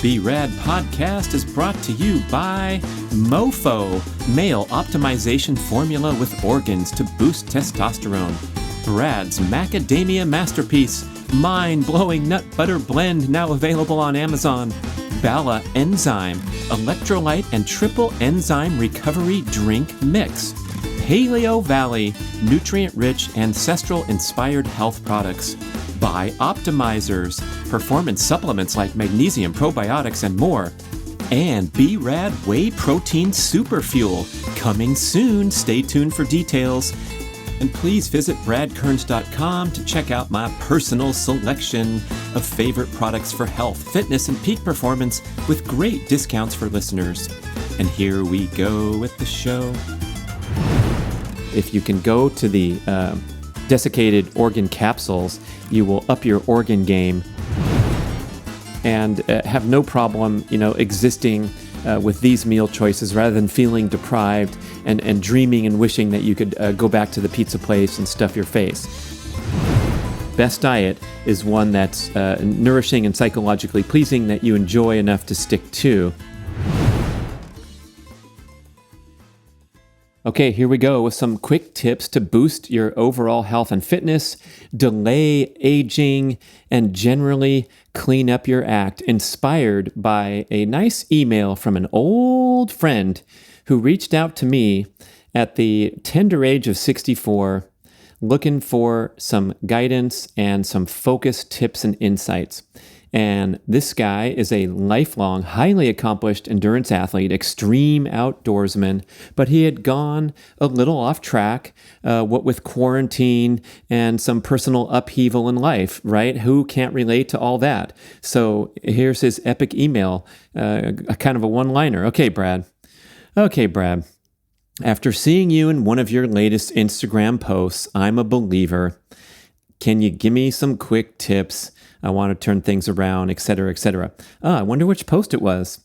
Be Rad podcast is brought to you by MoFo, male optimization formula with organs to boost testosterone. Brad's macadamia masterpiece, mind-blowing nut butter blend now available on Amazon. Bala enzyme, electrolyte and triple enzyme recovery drink mix. Paleo Valley, nutrient-rich, ancestral-inspired health products. By Optimizers, performance supplements like magnesium, probiotics, and more. And B-Rad Whey Protein Superfuel, coming soon. Stay tuned for details. And please visit bradkearns.com to check out my personal selection of favorite products for health, fitness, and peak performance with great discounts for listeners. And here we go with the show. If you can go to the desiccated organ capsules, you will up your organ game and have no problem, existing with these meal choices rather than feeling deprived and dreaming and wishing that you could go back to the pizza place and stuff your face. Best diet is one that's nourishing and psychologically pleasing that you enjoy enough to stick to. Okay, here we go with some quick tips to boost your overall health and fitness, delay aging, and generally clean up your act, inspired by a nice email from an old friend who reached out to me at the tender age of 64, looking for some guidance and some focused tips and insights. And this guy is a lifelong, highly accomplished endurance athlete, extreme outdoorsman, but he had gone a little off track, what with quarantine and some personal upheaval in life, right? Who can't relate to all that? So here's his epic email, a kind of a one-liner. Okay, Brad. After seeing you in one of your latest Instagram posts, I'm a believer. Can you give me some quick tips? I want to turn things around, etc., etc. I wonder which post it was.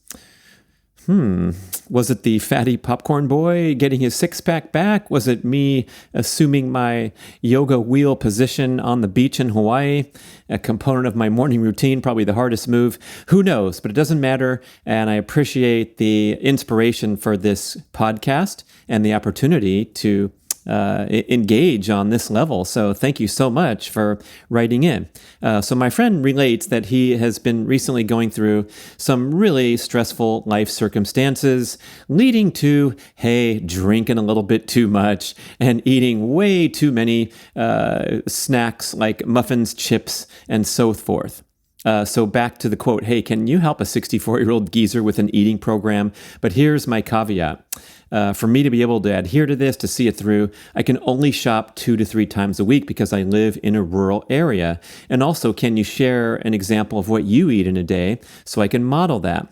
Was it the fatty popcorn boy getting his six-pack back? Was it me assuming my yoga wheel position on the beach in Hawaii? A component of my morning routine, probably the hardest move. Who knows? But it doesn't matter. And I appreciate the inspiration for this podcast and the opportunity to engage on this level. So thank you so much for writing in. So my friend relates that he has been recently going through some really stressful life circumstances, leading to, drinking a little bit too much and eating way too many snacks like muffins, chips, and so forth. So back to the quote, hey, can you help a 64-year-old geezer with an eating program? But here's my caveat. For me to be able to adhere to this, to see it through, I can only shop 2 to 3 times a week because I live in a rural area. And also, can you share an example of what you eat in a day so I can model that?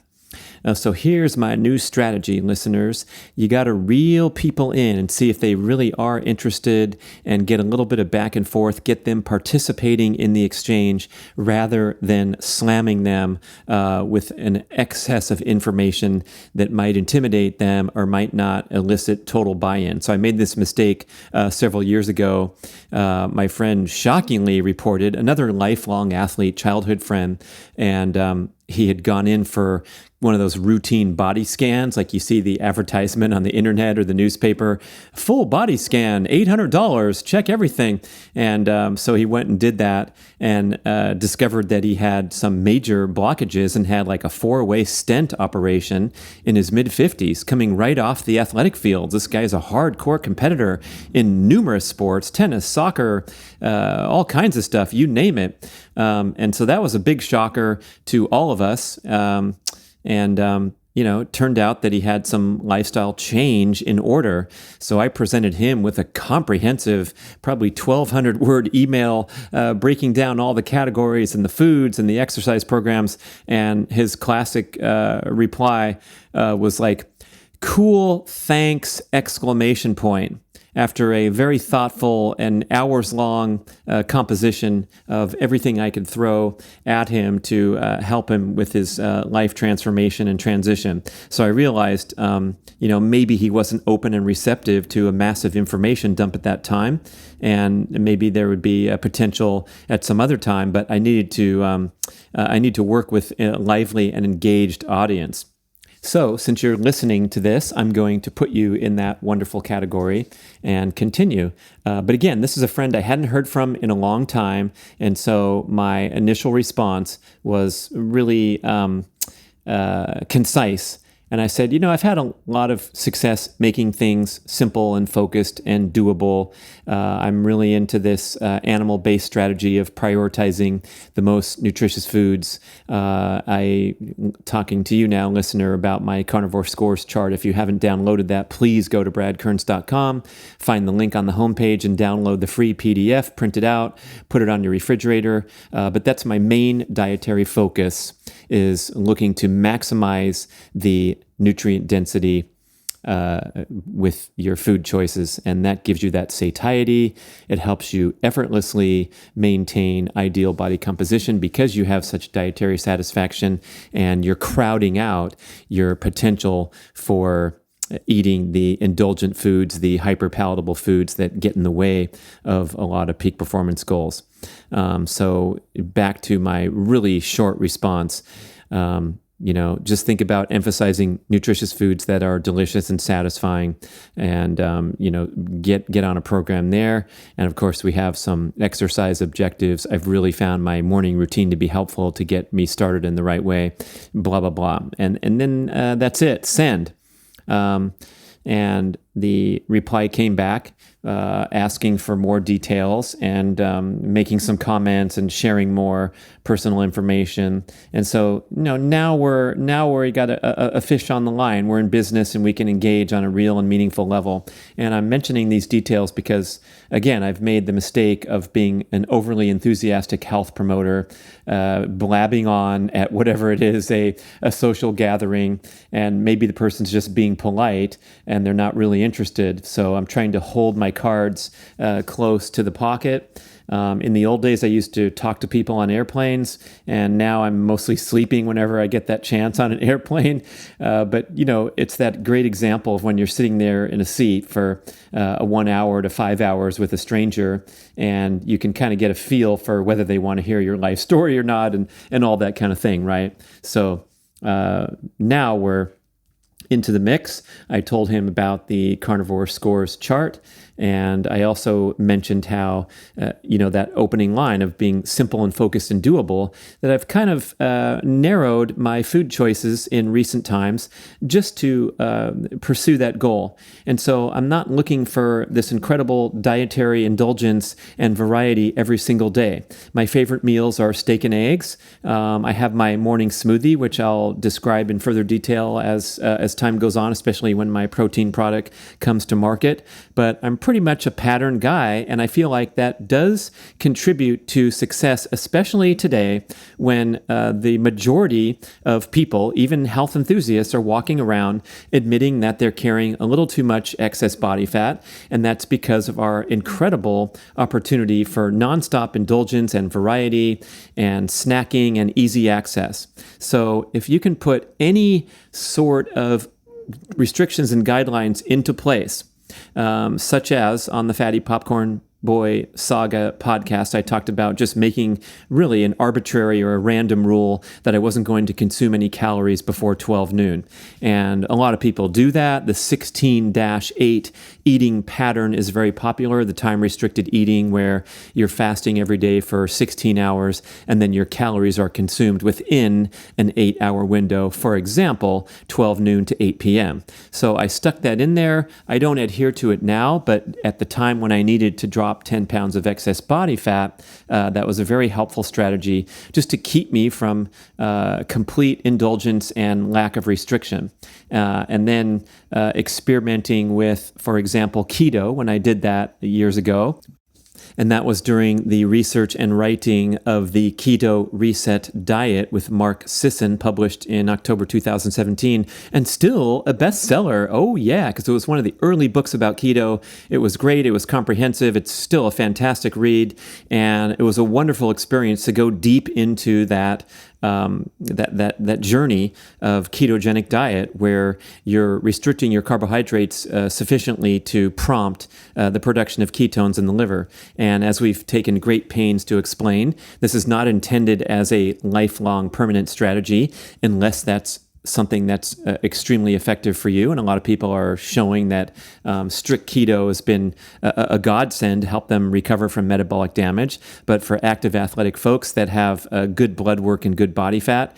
So here's my new strategy, listeners. You got to reel people in and see if they really are interested and get a little bit of back and forth, get them participating in the exchange rather than slamming them with an excess of information that might intimidate them or might not elicit total buy-in. So I made this mistake several years ago. My friend shockingly reported, another lifelong athlete, childhood friend, and he had gone in for one of those routine body scans, like you see the advertisement on the internet or the newspaper, full body scan, $800, check everything. And so he went and did that and discovered that he had some major blockages and had like a 4-way stent operation in his mid-50s coming right off the athletic field. This guy is a hardcore competitor in numerous sports, tennis, soccer, all kinds of stuff, you name it. And so that was a big shocker to all of us. It turned out that he had some lifestyle change in order. So I presented him with a comprehensive, probably 1,200-word email breaking down all the categories and the foods and the exercise programs. And his classic reply was like, "Cool, thanks!" after a very thoughtful and hours-long composition of everything I could throw at him to help him with his life transformation and transition. So I realized, maybe he wasn't open and receptive to a massive information dump at that time, and maybe there would be a potential at some other time. But I need to work with a lively and engaged audience. So since you're listening to this, I'm going to put you in that wonderful category and continue. But again, this is a friend I hadn't heard from in a long time. And so my initial response was really concise. And I said, I've had a lot of success making things simple and focused and doable. I'm really into this animal-based strategy of prioritizing the most nutritious foods. Talking to you now, listener, about my carnivore scores chart. If you haven't downloaded that, please go to bradkearns.com, find the link on the homepage and download the free PDF, print it out, put it on your refrigerator. But that's my main dietary focus, is looking to maximize the nutrient density with your food choices. And that gives you that satiety. It helps you effortlessly maintain ideal body composition because you have such dietary satisfaction, and you're crowding out your potential for eating the indulgent foods, the hyperpalatable foods that get in the way of a lot of peak performance goals. So back to my really short response, just think about emphasizing nutritious foods that are delicious and satisfying, and, get on a program there. And of course, we have some exercise objectives. I've really found my morning routine to be helpful to get me started in the right way, blah, blah, blah. And then that's it, send. And the reply came back asking for more details and making some comments and sharing more personal information. And so, now we got a fish on the line. We're in business and we can engage on a real and meaningful level. And I'm mentioning these details because, again, I've made the mistake of being an overly enthusiastic health promoter, blabbing on at whatever it is, a social gathering, and maybe the person's just being polite and they're not really interested. So I'm trying to hold my cards close to the pocket. In the old days, I used to talk to people on airplanes, and now I'm mostly sleeping whenever I get that chance on an airplane. But it's that great example of when you're sitting there in a seat for 1 hour to 5 hours with a stranger, and you can kind of get a feel for whether they want to hear your life story or not, and all that kind of thing, right? So now we're into the mix. I told him about the carnivore scores chart, and I also mentioned how, that opening line of being simple and focused and doable, that I've kind of narrowed my food choices in recent times just to pursue that goal. And so I'm not looking for this incredible dietary indulgence and variety every single day. My favorite meals are steak and eggs. I have my morning smoothie, which I'll describe in further detail as time goes on, especially when my protein product comes to market. But I'm pretty much a pattern guy, and I feel like that does contribute to success, especially today when the majority of people, even health enthusiasts, are walking around admitting that they're carrying a little too much excess body fat, and that's because of our incredible opportunity for nonstop indulgence and variety and snacking and easy access. So if you can put any sort of restrictions and guidelines into place, such as on the Fatty Popcorn Boy Saga podcast, I talked about just making really an arbitrary or a random rule that I wasn't going to consume any calories before 12 noon. And a lot of people do that. The 16-8 eating pattern is very popular, the time-restricted eating where you're fasting every day for 16 hours and then your calories are consumed within an 8-hour window, for example, 12 noon to 8 p.m. So I stuck that in there. I don't adhere to it now, but at the time when I needed to drop 10 pounds of excess body fat, that was a very helpful strategy just to keep me from complete indulgence and lack of restriction. And then experimenting with, for example, keto when I did that years ago. And that was during the research and writing of the Keto Reset Diet with Mark Sisson, published in October 2017, and still a bestseller. Oh yeah, because it was one of the early books about keto. It was great. It was comprehensive. It's still a fantastic read, and it was a wonderful experience to go deep into that journey of ketogenic diet, where you're restricting your carbohydrates sufficiently to prompt the production of ketones in the liver. And as we've taken great pains to explain, this is not intended as a lifelong permanent strategy unless that's something that's extremely effective for you. And a lot of people are showing that strict keto has been a godsend to help them recover from metabolic damage. But for active athletic folks that have good blood work and good body fat,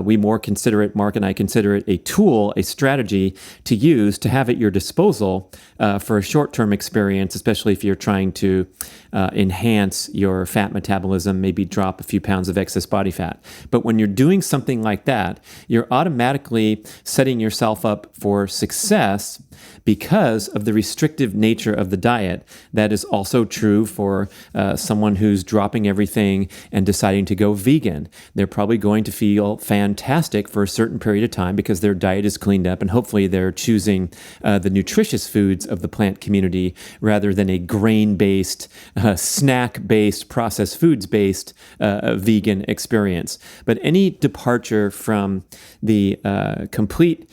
we more consider it, Mark and I consider it a tool, a strategy to use to have at your disposal for a short-term experience, especially if you're trying to enhance your fat metabolism, maybe drop a few pounds of excess body fat. But when you're doing something like that, you're automatically setting yourself up for success because of the restrictive nature of the diet. That is also true for someone who's dropping everything and deciding to go vegan. They're probably going to feel fantastic for a certain period of time because their diet is cleaned up, and hopefully they're choosing the nutritious foods of the plant community rather than a grain-based, snack-based, processed foods-based vegan experience. But any departure from the complete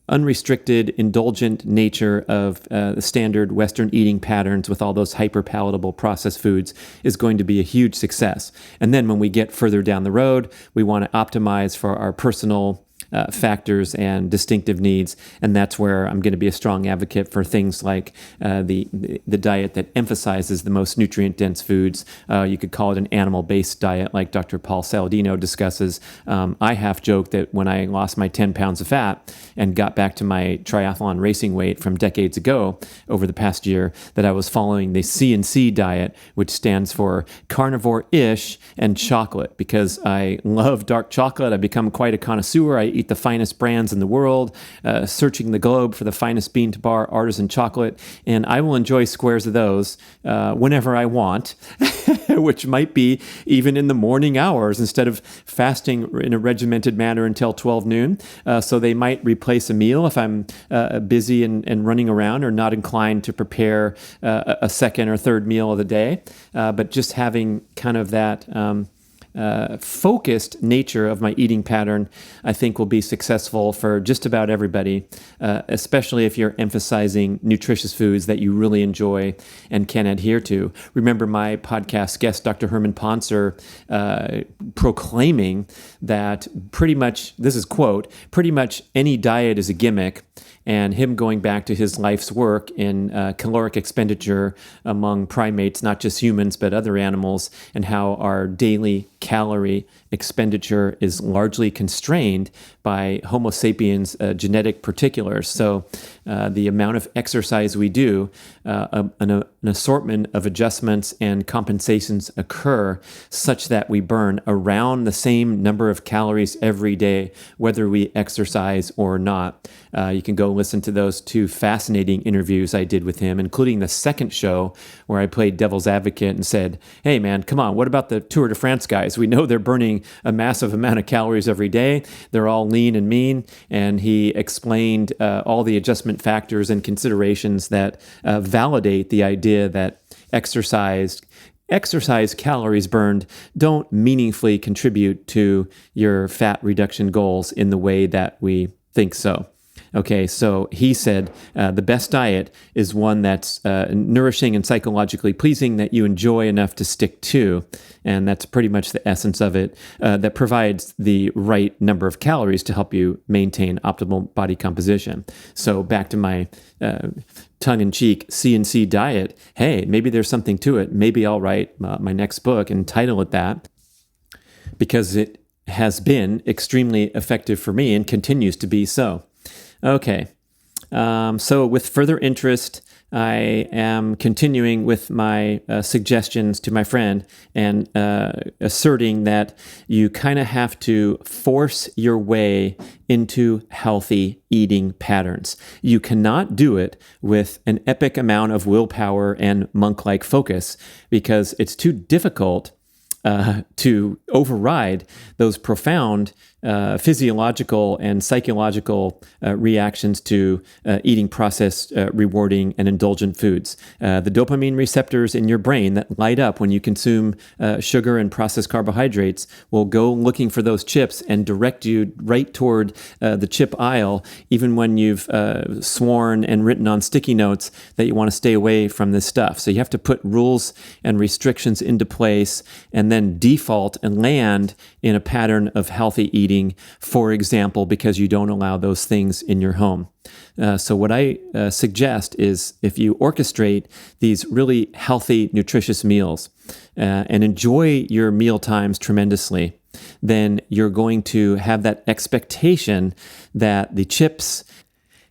unrestricted, indulgent nature of the standard Western eating patterns with all those hyper-palatable processed foods is going to be a huge success. And then when we get further down the road, we want to optimize for our personal factors and distinctive needs, and that's where I'm going to be a strong advocate for things like the diet that emphasizes the most nutrient-dense foods. You could call it an animal-based diet, like Dr. Paul Saladino discusses. I half joke that when I lost my 10 pounds of fat and got back to my triathlon racing weight from decades ago over the past year, that I was following the C&C diet, which stands for carnivore-ish and chocolate, because I love dark chocolate. I've become quite a connoisseur. I eat the finest brands in the world, searching the globe for the finest bean to bar artisan chocolate, and I will enjoy squares of those whenever I want, which might be even in the morning hours instead of fasting in a regimented manner until 12 noon. So they might replace a meal if I'm busy and running around or not inclined to prepare a second or third meal of the day. But just having kind of that focused nature of my eating pattern, I think will be successful for just about everybody, especially if you're emphasizing nutritious foods that you really enjoy and can adhere to. Remember my podcast guest, Dr. Herman Ponser, proclaiming that pretty much, this is quote, pretty much any diet is a gimmick, and him going back to his life's work in caloric expenditure among primates, not just humans, but other animals, and how our daily calorie expenditure is largely constrained by Homo sapiens' genetic particulars. So the amount of exercise we do, an assortment of adjustments and compensations occur such that we burn around the same number of calories every day, whether we exercise or not. You can go listen to those two fascinating interviews I did with him, including the second show where I played devil's advocate and said, hey man, come on, what about the Tour de France guys? We know they're burning a massive amount of calories every day. They're all lean and mean. And he explained all the adjustment factors and considerations that validate the idea that exercise calories burned don't meaningfully contribute to your fat reduction goals in the way that we think so. Okay, so he said the best diet is one that's nourishing and psychologically pleasing, that you enjoy enough to stick to. And that's pretty much the essence of it, that provides the right number of calories to help you maintain optimal body composition. So back to my tongue-in-cheek C&C diet. Hey, maybe there's something to it. Maybe I'll write my next book and title it that, because it has been extremely effective for me and continues to be so. Okay, so with further interest, I am continuing with my suggestions to my friend and asserting that you kind of have to force your way into healthy eating patterns. You cannot do it with an epic amount of willpower and monk-like focus because it's too difficult to override those profound physiological and psychological reactions to eating processed, rewarding, and indulgent foods. The dopamine receptors in your brain that light up when you consume sugar and processed carbohydrates will go looking for those chips and direct you right toward the chip aisle, even when you've sworn and written on sticky notes that you want to stay away from this stuff. So you have to put rules and restrictions into place and then default and land in a pattern of healthy eating, for example, because you don't allow those things in your home. So what I suggest is if you orchestrate these really healthy, nutritious meals and enjoy your meal times tremendously, then you're going to have that expectation that the chips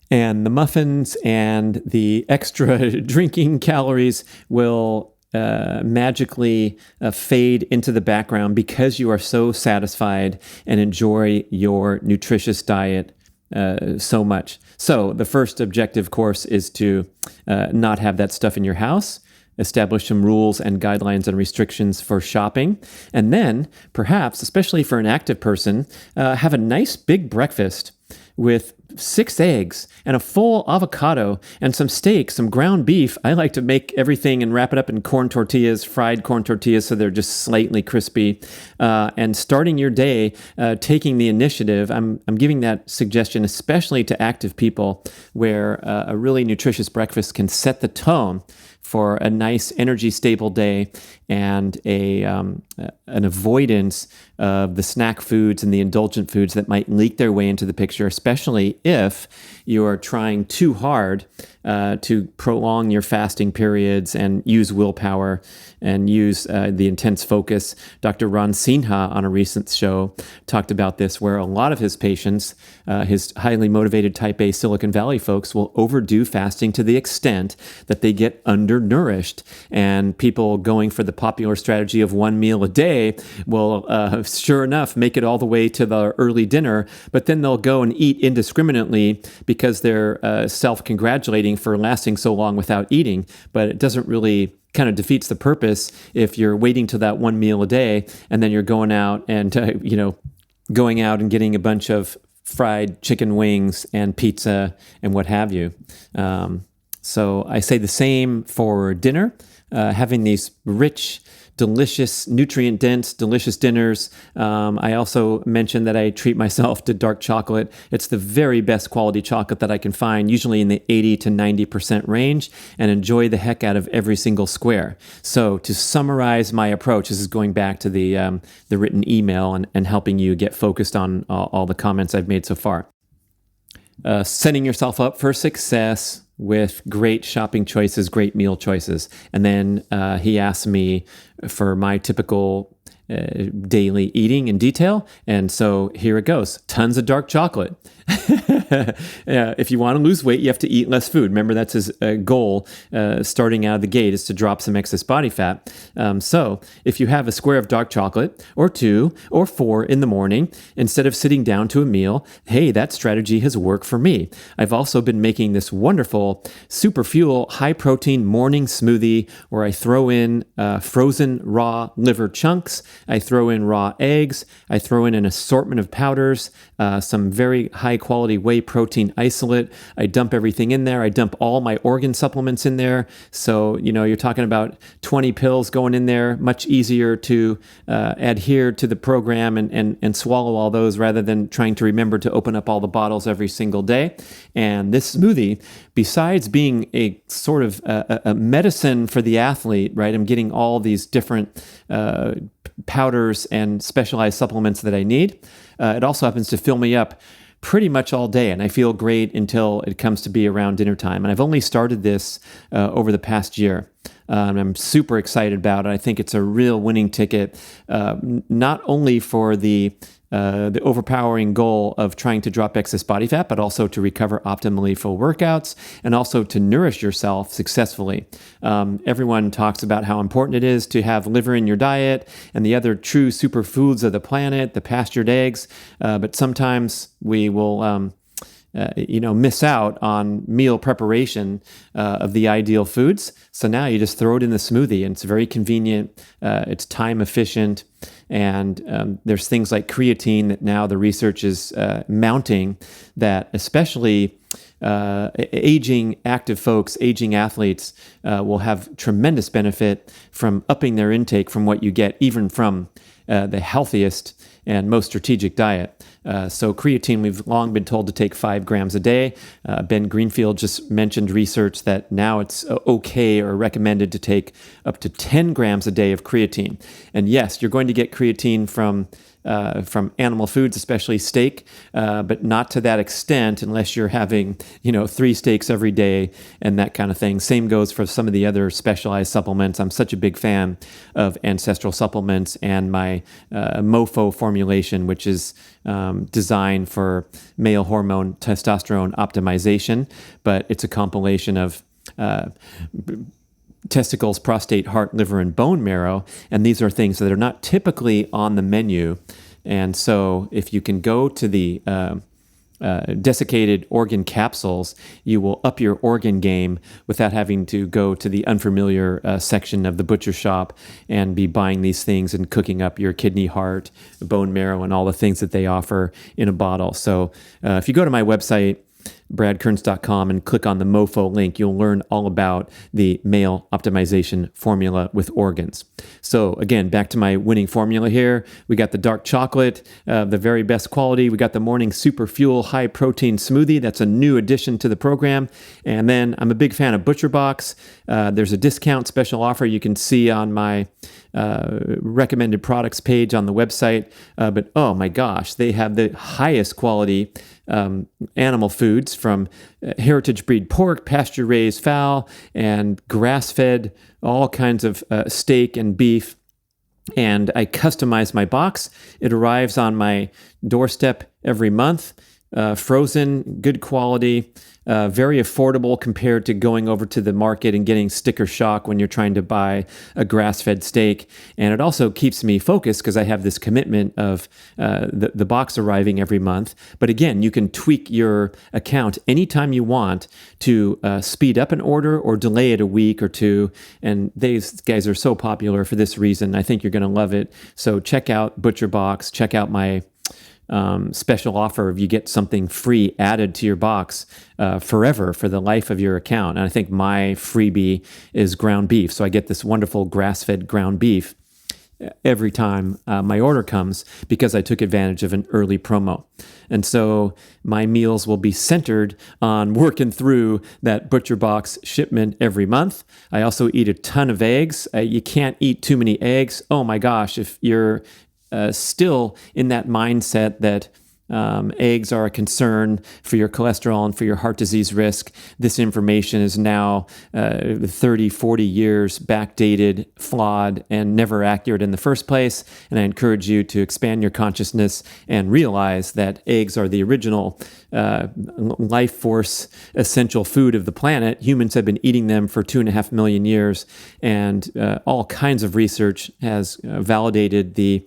and the muffins and the extra drinking calories will magically fade into the background because you are so satisfied and enjoy your nutritious diet so much. So the first objective, of course, is to not have that stuff in your house, establish some rules and guidelines and restrictions for shopping, and then perhaps, especially for an active person, have a nice big breakfast with 6 eggs and a full avocado and some steak, some ground beef. I like to make everything and wrap it up in corn tortillas, fried corn tortillas, so they're just slightly crispy. And starting your day, taking the initiative. I'm giving that suggestion especially to active people, where a really nutritious breakfast can set the tone for a nice energy stable day and an avoidance of the snack foods and the indulgent foods that might leak their way into the picture, especially if you are trying too hard to prolong your fasting periods and use willpower and use the intense focus. Dr. Ron Sinha on a recent show talked about this, where a lot of his patients, his highly motivated type A Silicon Valley folks, will overdo fasting to the extent that they get undernourished. And people going for the popular strategy of one meal a day will, sure enough, make it all the way to the early dinner, but then they'll go and eat indiscriminately because they're self-congratulating for lasting so long without eating. But it doesn't really kind of defeats the purpose if you're waiting to that one meal a day and then you're going out and, going out and getting a bunch of fried chicken wings and pizza and what have you. So I say the same for dinner, having these rich, delicious, nutrient-dense, delicious dinners. I also mentioned that I treat myself to dark chocolate. It's the very best quality chocolate that I can find, usually in the 80 to 90% range, and enjoy the heck out of every single square. So to summarize my approach, this is going back to the written email and helping you get focused on all the comments I've made so far. Setting yourself up for success with great shopping choices, great meal choices. And then he asked me for my typical daily eating in detail. And so here it goes. Tons of dark chocolate. If you want to lose weight, you have to eat less food. Remember, that's his goal starting out of the gate, is to drop some excess body fat. So if you have a square of dark chocolate or 2 or 4 in the morning, instead of sitting down to a meal, hey, that strategy has worked for me. I've also been making this wonderful superfuel high protein morning smoothie where I throw in frozen raw liver chunks. I throw in raw eggs. I throw in an assortment of powders, some very high quality whey protein isolate. I dump everything in there. I dump all my organ supplements in there. So, you're talking about 20 pills going in there, much easier to adhere to the program and swallow all those rather than trying to remember to open up all the bottles every single day. And this smoothie, besides being a sort of a medicine for the athlete, right? I'm getting all these different powders and specialized supplements that I need. It also happens to fill me up pretty much all day, and I feel great until it comes to be around dinner time. And I've only started this over the past year. I'm super excited about it. I think it's a real winning ticket, not only for the overpowering goal of trying to drop excess body fat, but also to recover optimally for workouts and also to nourish yourself successfully. Everyone talks about how important it is to have liver in your diet and the other true superfoods of the planet, the pastured eggs, but sometimes we will miss out on meal preparation of the ideal foods. So now you just throw it in the smoothie, and it's very convenient. It's time efficient, and there's things like creatine that now the research is mounting that especially aging active folks, aging athletes will have tremendous benefit from upping their intake from what you get even from the healthiest and most strategic diet. So creatine, we've long been told to take 5 grams a day. Ben Greenfield just mentioned research that now it's okay or recommended to take up to 10 grams a day of creatine. And yes, you're going to get creatine from animal foods, especially steak, but not to that extent unless you're having, 3 steaks every day and that kind of thing. Same goes for some of the other specialized supplements. I'm such a big fan of Ancestral Supplements and my MoFo formulation, which is designed for male hormone testosterone optimization, but it's a compilation of testicles, prostate, heart, liver, and bone marrow. And these are things that are not typically on the menu. And so if you can go to the desiccated organ capsules, you will up your organ game without having to go to the unfamiliar section of the butcher shop and be buying these things and cooking up your kidney, heart, bone marrow, and all the things that they offer in a bottle. So if you go to my website, bradkearns.com, and click on the MoFo link, you'll learn all about the male optimization formula with organs. So again, back to my winning formula here. We got the dark chocolate, the very best quality. We got the morning superfuel high protein smoothie. That's a new addition to the program. And then I'm a big fan of ButcherBox. There's a discount special offer you can see on my recommended products page on the website. But oh my gosh, they have the highest quality animal foods from heritage breed pork, pasture raised fowl, and grass fed, all kinds of steak and beef. And I customize my box. It arrives on my doorstep every month, frozen, good quality, very affordable compared to going over to the market and getting sticker shock when you're trying to buy a grass-fed steak. And it also keeps me focused because I have this commitment of the box arriving every month. But again, you can tweak your account anytime you want to speed up an order or delay it a week or two. And these guys are so popular for this reason. I think you're going to love it. So check out ButcherBox. Check out my special offer if you get something free added to your box forever for the life of your account. And I think my freebie is ground beef. So I get this wonderful grass-fed ground beef every time my order comes because I took advantage of an early promo. And so my meals will be centered on working through that ButcherBox shipment every month. I also eat a ton of eggs. You can't eat too many eggs. Oh my gosh, if you're still in that mindset that eggs are a concern for your cholesterol and for your heart disease risk, this information is now 30, 40 years backdated, flawed, and never accurate in the first place. And I encourage you to expand your consciousness and realize that eggs are the original life force essential food of the planet. Humans have been eating them for 2.5 million years, and all kinds of research has validated the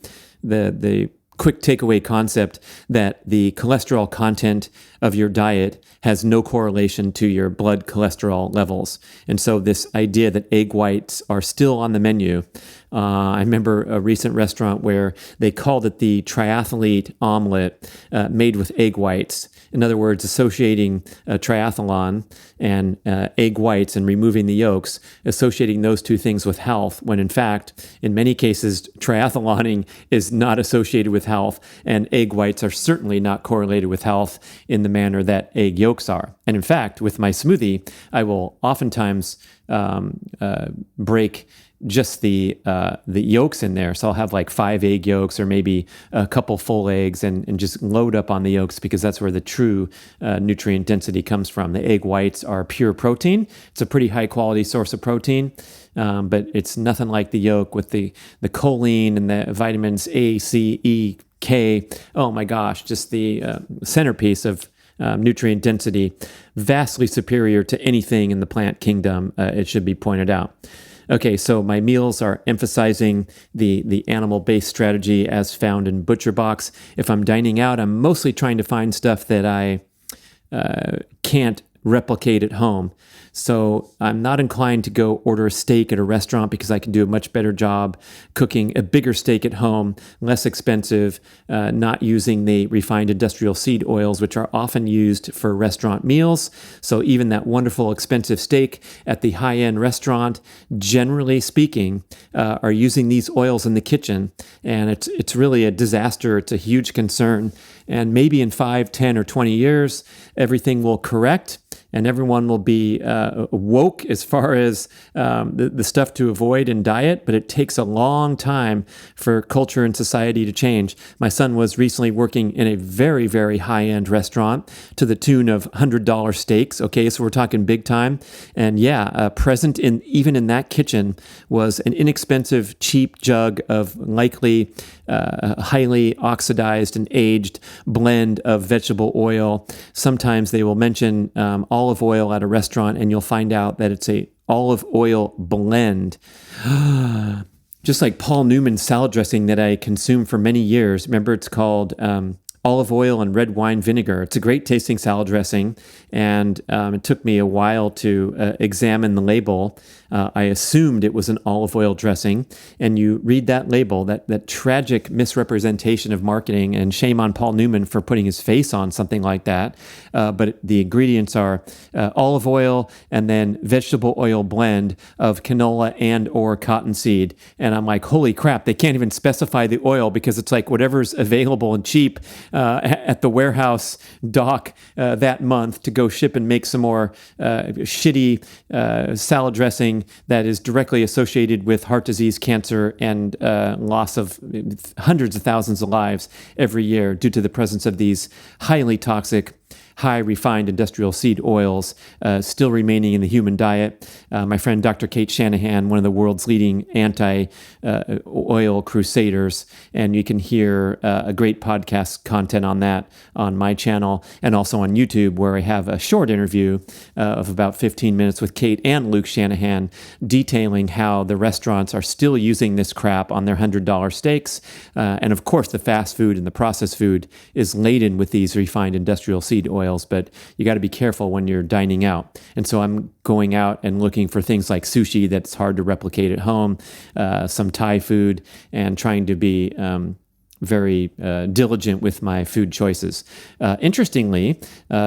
quick takeaway concept that the cholesterol content of your diet has no correlation to your blood cholesterol levels. And so this idea that egg whites are still on the menu, I remember a recent restaurant where they called it the triathlete omelet made with egg whites. In other words, associating triathlon and egg whites and removing the yolks, associating those two things with health, when in fact, in many cases, triathloning is not associated with health, and egg whites are certainly not correlated with health in the manner that egg yolks are. And in fact, with my smoothie, I will oftentimes break just the yolks in there. So I'll have like 5 egg yolks or maybe a couple full eggs and just load up on the yolks because that's where the true nutrient density comes from. The egg whites are pure protein. It's a pretty high quality source of protein, but it's nothing like the yolk with the choline and the vitamins A, C, E, K. Oh my gosh, just the centerpiece of nutrient density, vastly superior to anything in the plant kingdom, it should be pointed out. Okay, so my meals are emphasizing the animal-based strategy as found in ButcherBox. If I'm dining out, I'm mostly trying to find stuff that I can't replicate at home. So I'm not inclined to go order a steak at a restaurant because I can do a much better job cooking a bigger steak at home, less expensive, not using the refined industrial seed oils, which are often used for restaurant meals. So even that wonderful expensive steak at the high-end restaurant, generally speaking, are using these oils in the kitchen. And it's really a disaster. It's a huge concern. And maybe in 5, 10, or 20 years, everything will correct and everyone will be woke as far as the stuff to avoid in diet, but it takes a long time for culture and society to change. My son was recently working in a very, very high-end restaurant to the tune of $100 steaks. Okay, so we're talking big time. And yeah, present even in that kitchen was an inexpensive, cheap jug of likely highly oxidized and aged blend of vegetable oil. Sometimes they will mention olive oil at a restaurant, and you'll find out that it's a olive oil blend. Just like Paul Newman's salad dressing that I consumed for many years. Remember, it's called olive oil and red wine vinegar. It's a great tasting salad dressing, and it took me a while to examine the label. I assumed it was an olive oil dressing, and you read that label, that tragic misrepresentation of marketing, and shame on Paul Newman for putting his face on something like that. But the ingredients are olive oil and then vegetable oil blend of canola and or cottonseed. And I'm like, holy crap, they can't even specify the oil because it's like whatever's available and cheap at the warehouse dock that month to go ship and make some more shitty salad dressing that is directly associated with heart disease, cancer, and loss of hundreds of thousands of lives every year due to the presence of these highly toxic, high refined industrial seed oils still remaining in the human diet. My friend Dr. Kate Shanahan, one of the world's leading anti-oil crusaders, and you can hear a great podcast content on that on my channel and also on YouTube, where I have a short interview of about 15 minutes with Kate and Luke Shanahan detailing how the restaurants are still using this crap on their $100 steaks. And of course, the fast food and the processed food is laden with these refined industrial seed oils. But you got to be careful when you're dining out. And so I'm going out and looking for things like sushi that's hard to replicate at home, some Thai food, and trying to be very diligent with my food choices. Interestingly,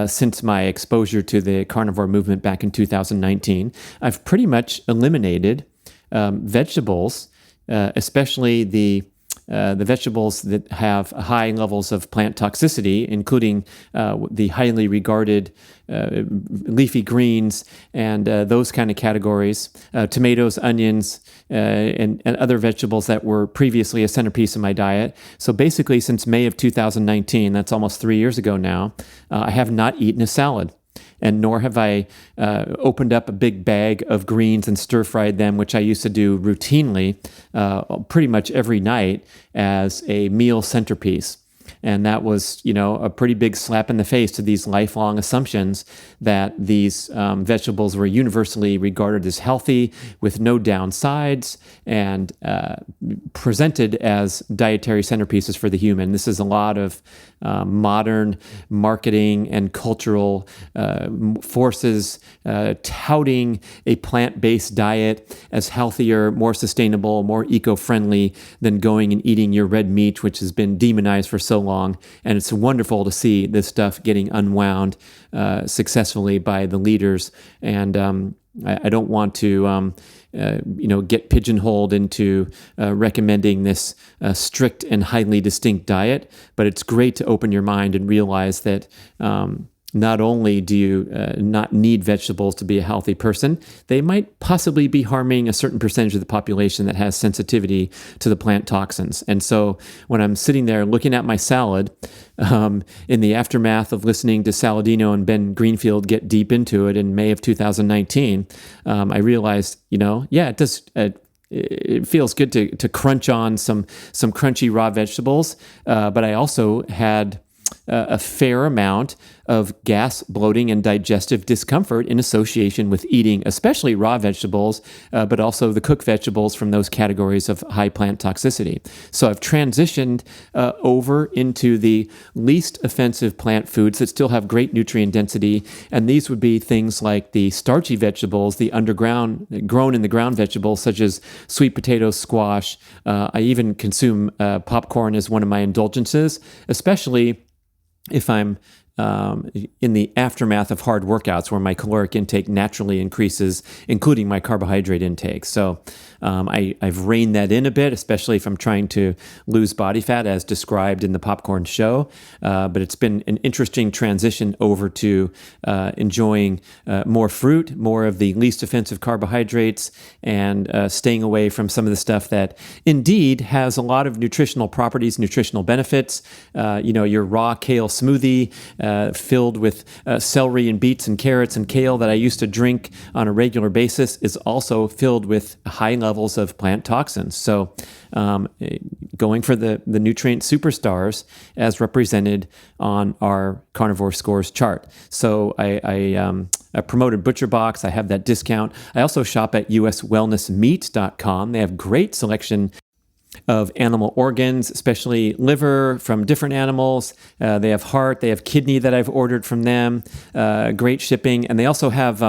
since my exposure to the carnivore movement back in 2019, I've pretty much eliminated vegetables, especially the vegetables that have high levels of plant toxicity, including the highly regarded leafy greens and those kind of categories, tomatoes, onions, and other vegetables that were previously a centerpiece of my diet. So basically, since May of 2019, that's almost 3 years ago now, I have not eaten a salad. And nor have I opened up a big bag of greens and stir-fried them, which I used to do routinely pretty much every night as a meal centerpiece. And that was, a pretty big slap in the face to these lifelong assumptions that these vegetables were universally regarded as healthy with no downsides and presented as dietary centerpieces for the human. This is a lot of modern marketing and cultural forces touting a plant-based diet as healthier, more sustainable, more eco-friendly than going and eating your red meat, which has been demonized for so long. And it's wonderful to see this stuff getting unwound successfully by the leaders. And I don't want to get pigeonholed into recommending this strict and highly distinct diet, but it's great to open your mind and realize that not only do you not need vegetables to be a healthy person, they might possibly be harming a certain percentage of the population that has sensitivity to the plant toxins. And so when I'm sitting there looking at my salad, in the aftermath of listening to Saladino and Ben Greenfield get deep into it in May of 2019, I realized, it does. It feels good to crunch on some crunchy raw vegetables, but I also had a fair amount of gas, bloating, and digestive discomfort in association with eating, especially raw vegetables, but also the cooked vegetables from those categories of high plant toxicity. So I've transitioned over into the least offensive plant foods that still have great nutrient density, and these would be things like the starchy vegetables, the underground, grown in the ground vegetables, such as sweet potatoes, squash. I even consume popcorn as one of my indulgences, especially if I'm in the aftermath of hard workouts where my caloric intake naturally increases, including my carbohydrate intake. So I've reined that in a bit, especially if I'm trying to lose body fat as described in the popcorn show. But it's been an interesting transition over to enjoying more fruit, more of the least offensive carbohydrates, and staying away from some of the stuff that indeed has a lot of nutritional properties, nutritional benefits. Your raw kale smoothie, filled with celery and beets and carrots and kale that I used to drink on a regular basis is also filled with high levels of plant toxins. So going for the nutrient superstars as represented on our carnivore scores chart. So I promoted ButcherBox. I have that discount. I also shop at uswellnessmeat.com. They have great selection of animal organs, especially liver from different animals. They have heart, they have kidney that I've ordered from them. Great shipping. And they also have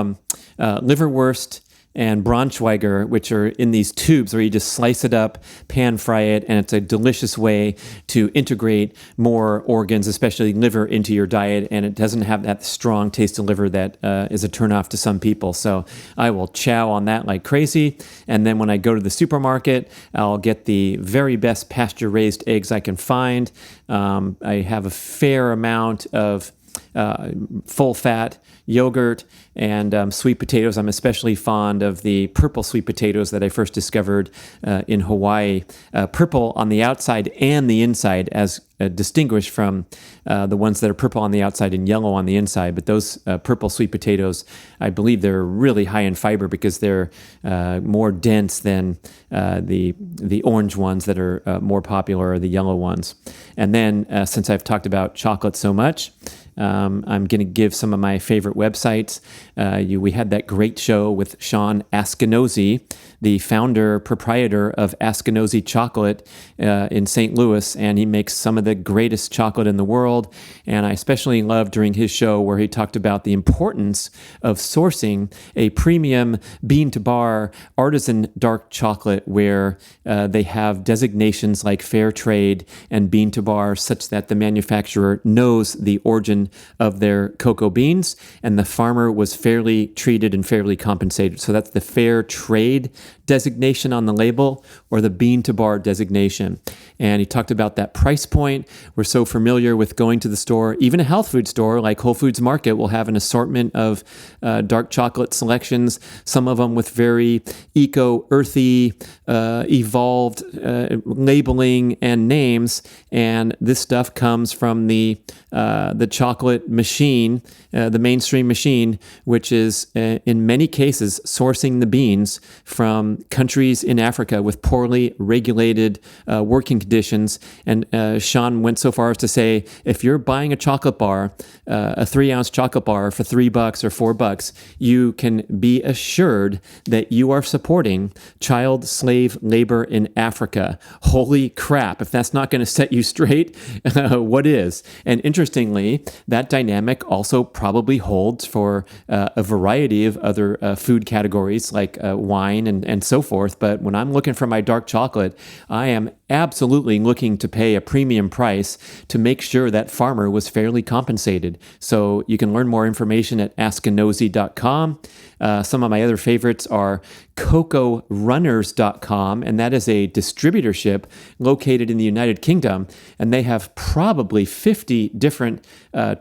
liverwurst and Braunschweiger, which are in these tubes where you just slice it up, pan fry it, and it's a delicious way to integrate more organs, especially liver, into your diet, and it doesn't have that strong taste of liver that is a turnoff to some people. So I will chow on that like crazy, and then when I go to the supermarket, I'll get the very best pasture-raised eggs I can find. I have a fair amount of full-fat yogurt and sweet potatoes. I'm especially fond of the purple sweet potatoes that I first discovered in Hawaii. Purple on the outside and the inside, as distinguished from the ones that are purple on the outside and yellow on the inside. But those purple sweet potatoes, I believe they're really high in fiber because they're more dense than the orange ones that are more popular, or the yellow ones. And then since I've talked about chocolate so much, I'm going to give some of my favorite websites. We had that great show with Sean Askinosie, the founder, proprietor of Askinosie Chocolate in St. Louis, and he makes some of the greatest chocolate in the world. And I especially loved during his show where he talked about the importance of sourcing a premium bean-to-bar artisan dark chocolate where they have designations like fair trade and bean-to-bar, such that the manufacturer knows the origin of their cocoa beans and the farmer was fairly treated and fairly compensated. So that's the fair trade designation on the label, or the bean-to-bar designation. And he talked about that price point. We're so familiar with going to the store. Even a health food store like Whole Foods Market will have an assortment of dark chocolate selections, some of them with very eco-earthy, evolved labeling and names. And this stuff comes from the chocolate machine, the mainstream machine, which is in many cases sourcing the beans from countries in Africa with poorly regulated working conditions. And Sean went so far as to say, if you're buying a chocolate bar, a 3-ounce chocolate bar for $3 or $4, you can be assured that you are supporting child slave labor in Africa. Holy crap. If that's not going to set you straight, what is? And interestingly, that dynamic also probably holds for a variety of other food categories like wine and so forth. But when I'm looking for my dark chocolate, I am absolutely looking to pay a premium price to make sure that farmer was fairly compensated. So you can learn more information at askanosy.com. Some of my other favorites are cocorunners.com, and that is a distributorship located in the United Kingdom, and they have probably 50 different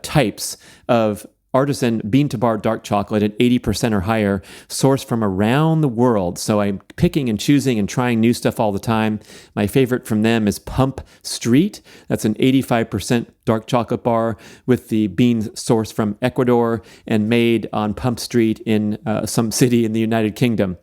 types of artisan bean-to-bar dark chocolate at 80% or higher, sourced from around the world. So I'm picking and choosing and trying new stuff all the time. My favorite from them is Pump Street. That's an 85% dark chocolate bar with the beans sourced from Ecuador and made on Pump Street in some city in the United Kingdom.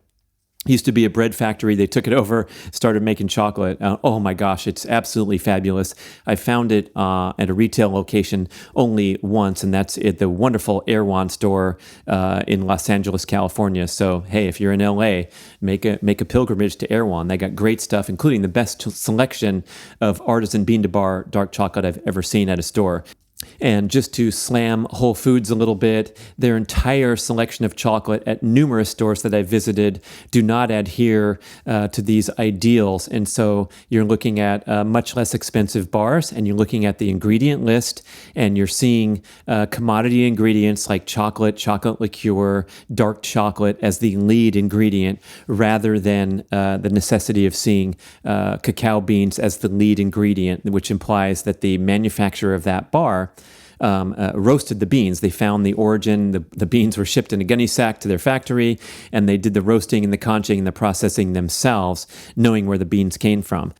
Used to be a bread factory. They took it over, started making chocolate. Oh my gosh, it's absolutely fabulous. I found it at a retail location only once, and that's at the wonderful Erewhon store in Los Angeles, California. So hey, if you're in LA, make a pilgrimage to Erewhon. They got great stuff, including the best selection of artisan bean-to-bar dark chocolate I've ever seen at a store. And just to slam Whole Foods a little bit, their entire selection of chocolate at numerous stores that I visited do not adhere to these ideals. And so you're looking at much less expensive bars, and you're looking at the ingredient list, and you're seeing commodity ingredients like chocolate liqueur, dark chocolate as the lead ingredient, rather than the necessity of seeing cacao beans as the lead ingredient, which implies that the manufacturer of that bar roasted the beans. They found the origin. The beans were shipped in a gunny sack to their factory, and they did the roasting and the conching and the processing themselves, knowing where the beans came from.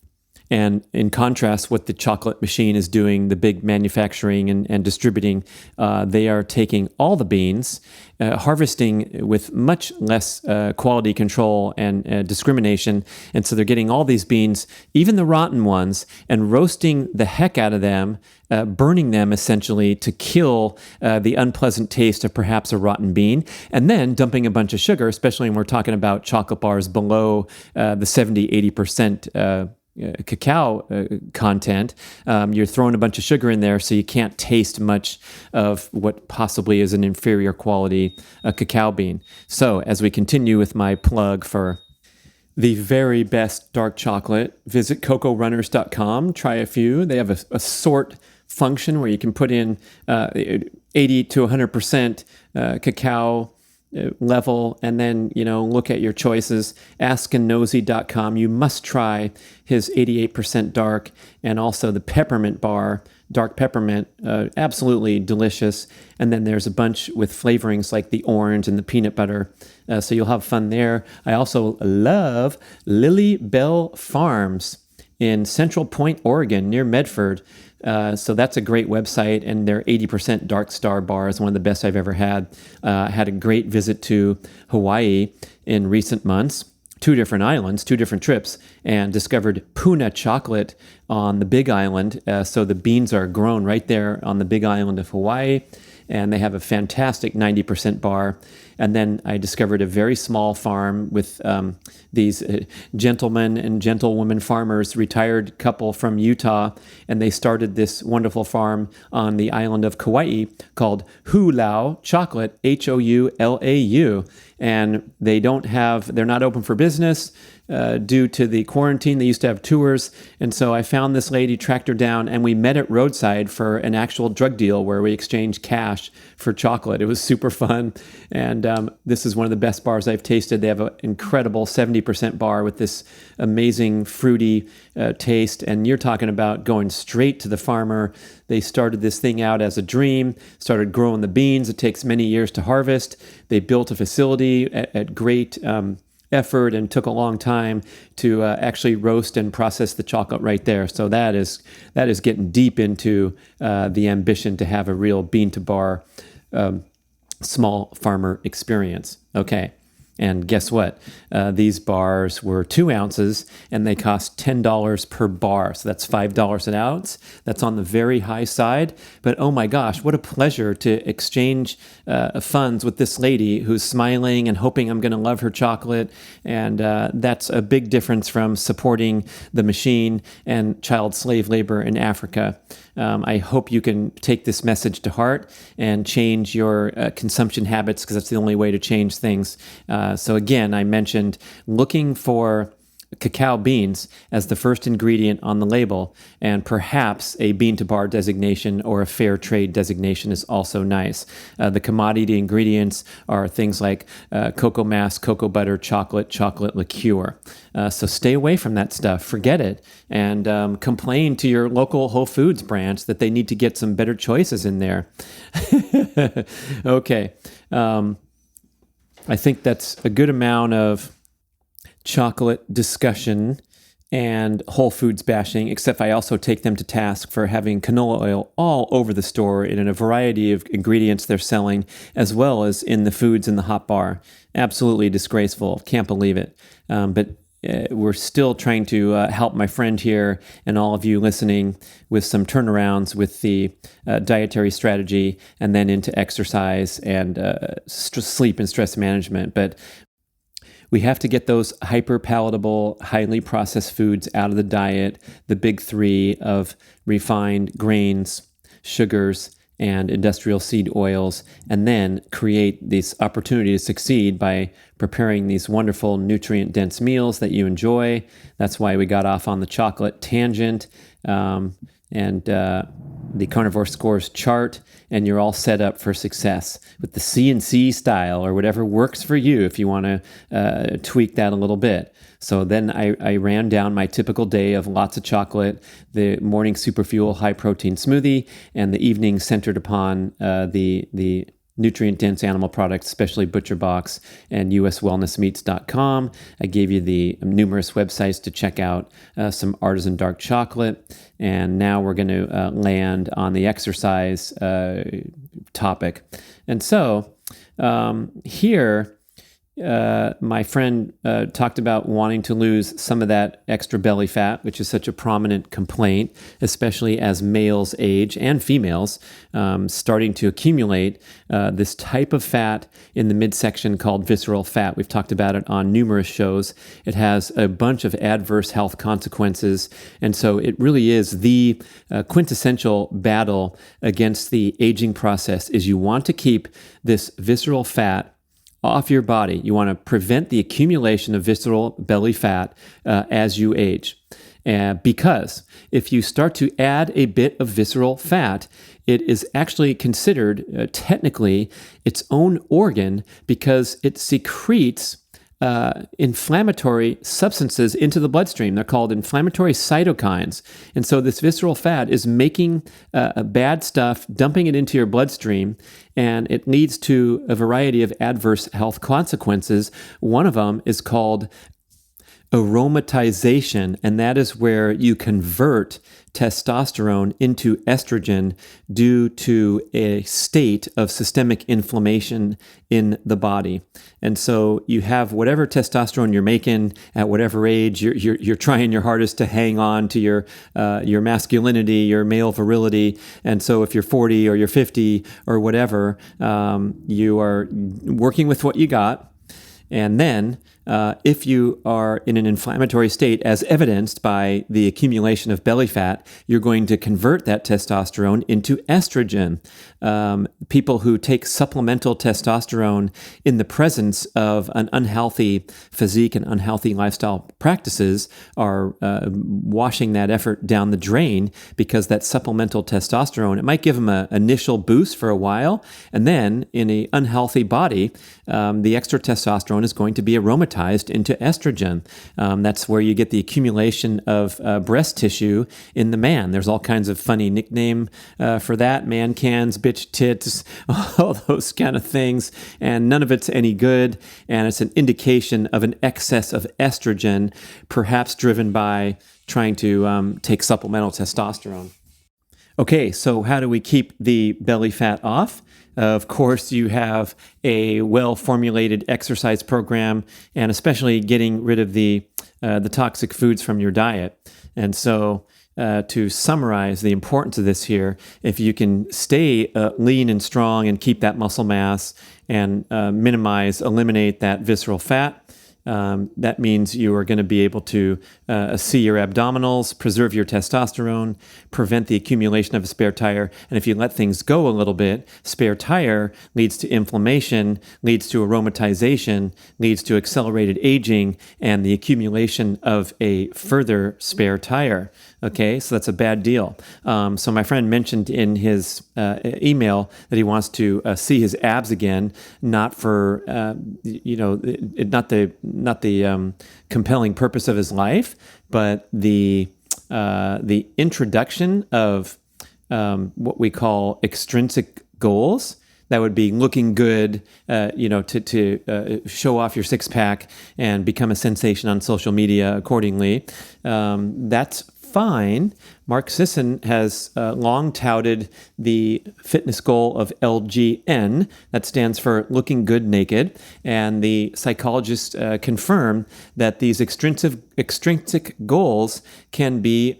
And in contrast, what the chocolate machine is doing, the big manufacturing and distributing, they are taking all the beans, harvesting with much less quality control and discrimination. And so they're getting all these beans, even the rotten ones, and roasting the heck out of them, burning them essentially to kill the unpleasant taste of perhaps a rotten bean, and then dumping a bunch of sugar, especially when we're talking about chocolate bars below the 70-80% cacao content. You're throwing a bunch of sugar in there, so you can't taste much of what possibly is an inferior quality cacao bean. So as we continue with my plug for the very best dark chocolate, visit cocorunners.com. Try a few. They have a sort function where you can put in 80 to 100% cacao level, and then look at your choices. askanosy.com. You must try his 88% dark, and also the peppermint bar, dark peppermint, absolutely delicious. And then there's a bunch with flavorings like the orange and the peanut butter, so you'll have fun there. I also love Lily Bell Farms in Central Point, Oregon, near Medford. So that's a great website, and their 80% Dark Star bar is one of the best I've ever had. I had a great visit to Hawaii in recent months, 2 different islands, 2 different trips, and discovered Puna chocolate on the Big Island. So the beans are grown right there on the Big Island of Hawaii, and they have a fantastic 90% bar. And then I discovered a very small farm with these gentlemen and gentlewomen farmers, retired couple from Utah, and they started this wonderful farm on the island of Kauai called Houlau Chocolate, Houlau. And they're not open for business due to the quarantine. They used to have tours. And so I found this lady, tracked her down, and we met at roadside for an actual drug deal where we exchanged cash for chocolate. It was super fun. And this is one of the best bars I've tasted. They have an incredible 70% bar with this amazing fruity taste. And you're talking about going straight to the farmer. They started this thing out as a dream, started growing the beans. It takes many years to harvest. They built a facility at great effort, and took a long time to actually roast and process the chocolate right there. So that is getting deep into the ambition to have a real bean-to-bar small farmer experience. Okay. And guess what? These bars were 2 ounces, and they cost $10 per bar. So that's $5 an ounce. That's on the very high side. But oh my gosh, what a pleasure to exchange funds with this lady who's smiling and hoping I'm going to love her chocolate. And that's a big difference from supporting the machine and child slave labor in Africa. I hope you can take this message to heart and change your consumption habits, because that's the only way to change things. So again, I mentioned looking for cacao beans as the first ingredient on the label, and perhaps a bean to bar designation or a fair trade designation is also nice. The commodity ingredients are things like cocoa mass, cocoa butter, chocolate liqueur. So stay away from that stuff. Forget it. And complain to your local Whole Foods branch that they need to get some better choices in there. Okay. I think that's a good amount of chocolate discussion and Whole Foods bashing, except I also take them to task for having canola oil all over the store in a variety of ingredients they're selling, as well as in the foods in the hot bar. Absolutely disgraceful. Can't believe it. But we're still trying to help my friend here and all of you listening with some turnarounds with the dietary strategy and then into exercise and sleep and stress management. But we have to get those hyper-palatable, highly processed foods out of the diet, the big three of refined grains, sugars, and industrial seed oils, and then create this opportunity to succeed by preparing these wonderful nutrient-dense meals that you enjoy. That's why we got off on the chocolate tangent and the Carnivore Scores chart, and you're all set up for success with the C&C style or whatever works for you if you want to tweak that a little bit. So then I ran down my typical day of lots of chocolate, the morning superfuel high protein smoothie, and the evening centered upon the nutrient-dense animal products, especially ButcherBox and uswellnessmeats.com. I gave you the numerous websites to check out some artisan dark chocolate. And now we're going to land on the exercise topic. And so here, my friend talked about wanting to lose some of that extra belly fat, which is such a prominent complaint, especially as males age and females starting to accumulate this type of fat in the midsection called visceral fat. We've talked about it on numerous shows. It has a bunch of adverse health consequences, and so it really is the quintessential battle against the aging process. Is you want to keep this visceral fat off your body. You want to prevent the accumulation of visceral belly fat as you age. Because if you start to add a bit of visceral fat, it is actually considered technically its own organ because it secretes inflammatory substances into the bloodstream. They're called inflammatory cytokines. And so this visceral fat is making bad stuff, dumping it into your bloodstream, and it leads to a variety of adverse health consequences. One of them is called aromatization, and that is where you convert testosterone into estrogen due to a state of systemic inflammation in the body. And so you have whatever testosterone you're making at whatever age, you're trying your hardest to hang on to your masculinity, your male virility. And so if you're 40 or you're 50 or whatever, you are working with what you got. And then if you are in an inflammatory state, as evidenced by the accumulation of belly fat, you're going to convert that testosterone into estrogen. People who take supplemental testosterone in the presence of an unhealthy physique and unhealthy lifestyle practices are washing that effort down the drain, because that supplemental testosterone, it might give them an initial boost for a while, and then in an unhealthy body, the extra testosterone is going to be aromatized into estrogen. That's where you get the accumulation of breast tissue in the man. There's all kinds of funny nickname for that: man cans, bitch tits, all those kind of things, and none of it's any good, and it's an indication of an excess of estrogen, perhaps driven by trying to take supplemental testosterone. Okay, so how do we keep the belly fat off? Of course, you have a well-formulated exercise program, and especially getting rid of the toxic foods from your diet. And so, to summarize the importance of this here, if you can stay lean and strong and keep that muscle mass and eliminate that visceral fat, That means you are going to be able to see your abdominals, preserve your testosterone, prevent the accumulation of a spare tire. And if you let things go a little bit, spare tire leads to inflammation, leads to aromatization, leads to accelerated aging, and the accumulation of a further spare tire. Okay, so that's a bad deal. So my friend mentioned in his email that he wants to see his abs again, not for not the compelling purpose of his life, but the introduction of what we call extrinsic goals. That would be looking good, to show off your six pack and become a sensation on social media accordingly. That's fine. Mark Sisson has long touted the fitness goal of LGN. That stands for looking good naked. And the psychologists confirm that these extrinsic goals can be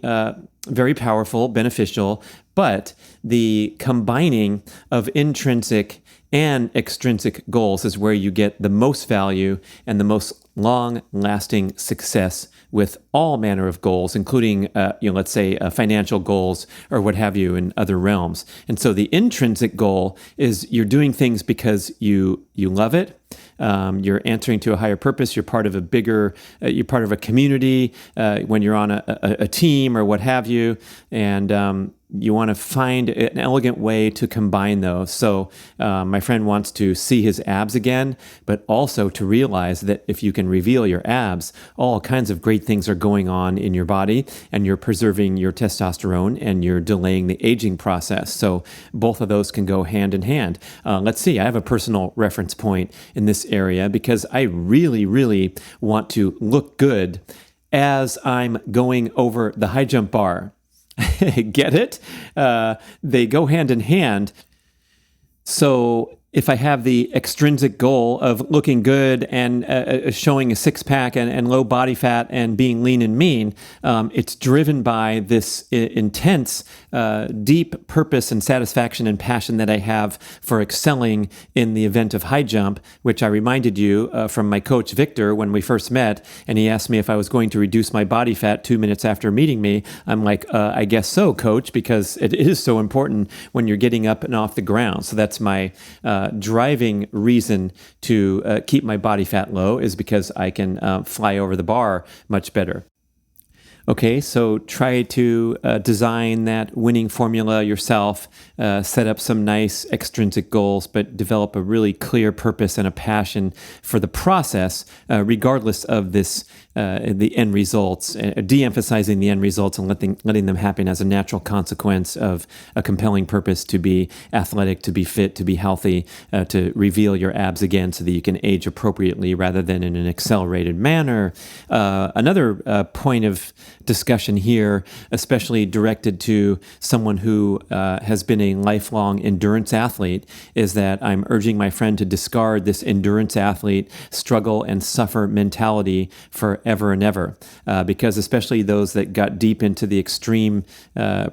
very powerful, beneficial, but the combining of intrinsic and extrinsic goals is where you get the most value and the most long-lasting success with all manner of goals, including, let's say, financial goals or what have you in other realms. And so the intrinsic goal is you're doing things because you love it. You're answering to a higher purpose. You're part of a bigger, you're part of a community when you're on a team or what have you. And you want to find an elegant way to combine those. So my friend wants to see his abs again, but also to realize that if you can reveal your abs, all kinds of great things are going on in your body, and you're preserving your testosterone and you're delaying the aging process. So both of those can go hand in hand. Let's see, I have a personal reference point in this area because I really, really want to look good as I'm going over the high jump bar. Get it? They go hand in hand. So if I have the extrinsic goal of looking good and showing a six-pack and low body fat and being lean and mean, it's driven by this intense, deep purpose and satisfaction and passion that I have for excelling in the event of high jump, which I reminded you from my coach, Victor, when we first met, and he asked me if I was going to reduce my body fat 2 minutes after meeting me. I'm like, I guess so, coach, because it is so important when you're getting up and off the ground. So that's my driving reason to keep my body fat low, is because I can fly over the bar much better. Okay, so try to design that winning formula yourself, set up some nice extrinsic goals, but develop a really clear purpose and a passion for the process, regardless of the end results, de-emphasizing the end results and letting them happen as a natural consequence of a compelling purpose to be athletic, to be fit, to be healthy, to reveal your abs again so that you can age appropriately rather than in an accelerated manner. Another point of discussion here, especially directed to someone who has been a lifelong endurance athlete, is that I'm urging my friend to discard this endurance athlete struggle and suffer mentality forever and ever, because especially those that got deep into the extreme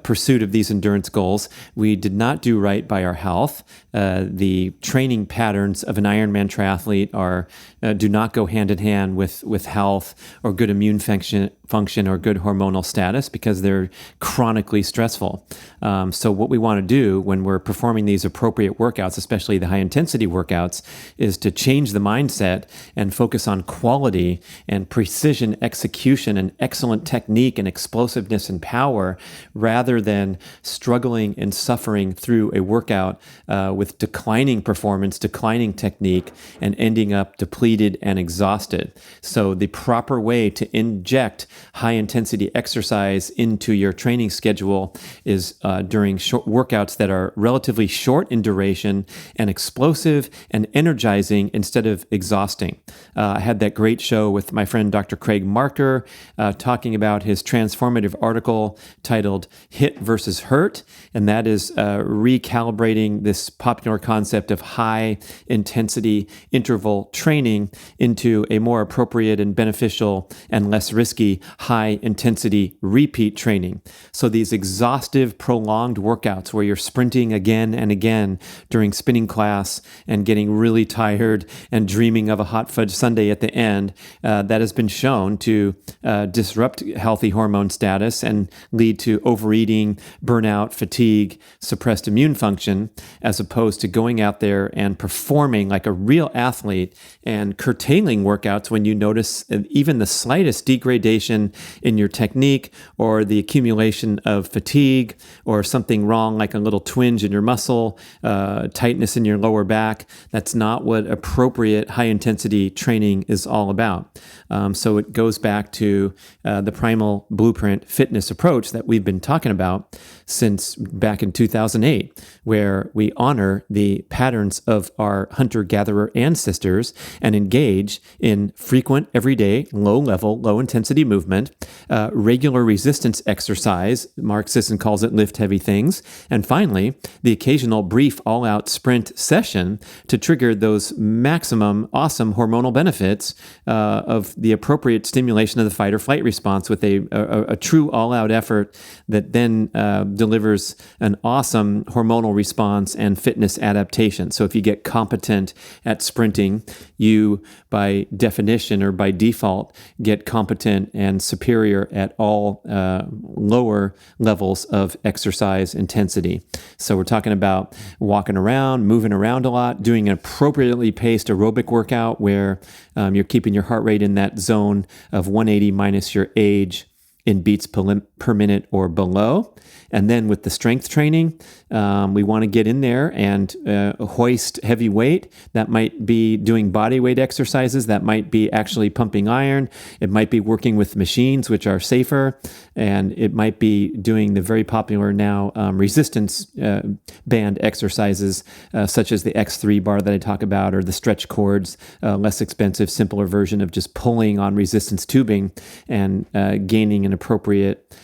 pursuit of these endurance goals, we did not do right by our health. The training patterns of an Ironman triathlete do not go hand in hand with health or good immune function or good hormonal status, because they're chronically stressful. So what we want to do when we're performing these appropriate workouts, especially the high intensity workouts, is to change the mindset and focus on quality and precision execution and excellent technique and explosiveness and power, rather than struggling and suffering through a workout with declining performance, declining technique, and ending up depleted and exhausted. So the proper way to inject high intensity exercise into your training schedule is during short workouts that are relatively short in duration and explosive and energizing instead of exhausting. I had that great show with my friend Dr. Craig Marker talking about his transformative article titled Hit versus Hurt, and that is recalibrating this popular concept of high intensity interval training into a more appropriate and beneficial and less risky high intensity repeat training. So these exhaustive, prolonged workouts where you're sprinting again and again during spinning class and getting really tired and dreaming of a hot fudge sundae at the end, that has been shown to disrupt healthy hormone status and lead to overeating, burnout, fatigue, suppressed immune function, as opposed to going out there and performing like a real athlete and curtailing workouts when you notice even the slightest degradation in your technique or the accumulation of fatigue or something wrong like a little twinge in your muscle, tightness in your lower back. That's not what appropriate high-intensity training is all about. So it goes back to the primal blueprint fitness approach that we've been talking about since back in 2008, where we honor the patterns of our hunter-gatherer ancestors and engage in frequent, everyday, low-level, low-intensity movement, regular resistance exercise, Mark Sisson calls it lift heavy things, and finally, the occasional brief all-out sprint session to trigger those maximum awesome hormonal benefits of the appropriate stimulation of the fight or flight response with a true all-out effort that then delivers an awesome hormonal response and fitness adaptation. So if you get competent at sprinting, you by definition or by default get competent and superior at all lower levels of exercise intensity. So we're talking about walking around, moving around a lot, doing an appropriately paced aerobic workout where you're keeping your heart rate in that zone of 180 minus your age in beats per minute or below. And then with the strength training, we want to get in there and hoist heavy weight. That might be doing body weight exercises. That might be actually pumping iron. It might be working with machines, which are safer. And it might be doing the very popular now resistance band exercises, such as the X3 bar that I talk about, or the stretch cords, less expensive, simpler version of just pulling on resistance tubing and gaining an appropriate